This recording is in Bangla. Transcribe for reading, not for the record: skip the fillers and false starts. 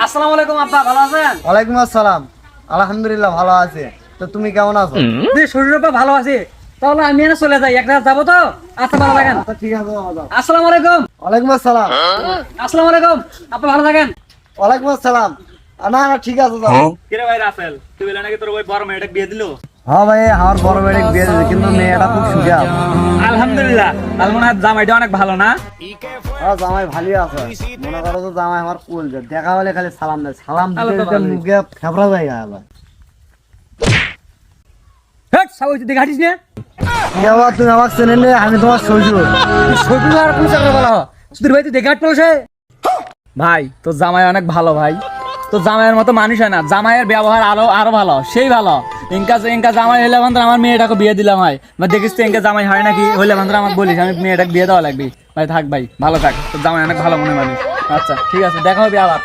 আসসালামু আলাইকুম আব্বা, ভালো আছেন? ওয়ালাইকুম আসসালাম। আলহামদুলিল্লাহ ভালো আছে। তো তুমি কেমন আছো? শরীর ভালো আছে। তাহলে আমি এনে চলে যাই, একটা যাবো তো। আচ্ছা, ভালো থাকেন। আচ্ছা ঠিক আছে বাবা, যাও। আসসালামু আলাইকুম। ওয়ালাইকুম আসসালাম। আসসালামু আলাইকুম আপা, ভালো থাকেন। ওয়ালাইকুম আসসালাম। না না ঠিক আছে যাও। কিরে ভাই রাসেল, তুই বলে নাকি তোর ওই বড় মেয়েটাকে বিয়ে দিল? হ্যাঁ ভাই, আমার বড় মেয়ে বিয়ে দিয়েছে, কিন্তু মেয়েটা খুব সুখে আছে। আলহামদুলিল্লাহ। তাহলে মনে হয় জামাইটা অনেক ভালো না? হ্যাঁ জামাই ভালোই আছে। মনে করো তো জামাই আমার কুল যে দেখা হলে খালি সালাম দেয়, সালাম আল্লাহ দিতে তো দিতে ভালোই। মুখে ফেবরা যায় আবার। হেট, সাবই তুই দেখাটিস না। কি আবার তুমি আমাকে চেনেন না? আমি তোমার শ্বশুর। শরীর আর কোন চাকরি বলা সুধীর ভাই, তুই দেখাট পড়ছে। ভাই তোর জামাই অনেক ভালো ভাই। তোর জামাইয়ের মতো মানুষ হয় না, জামাইয়ের ব্যবহার আরো ভালো, সেই ভালো। ইনকা জামাই হইলে বান্ধব আমার মেয়েটাকে বিয়ে দিলাম হয় বা দেখিস তো ইনকা জামাই হয় নাকি, হইলে বান্ধব আমাকে বলিস, আমি মেয়েটাকে বিয়ে দেওয়া লাগবে। ভাই থাক ভাই, ভালো থাক, তোর জামাই অনেক ভালো মনে মানুষ। আচ্ছা ঠিক আছে, দেখা হবে আবার।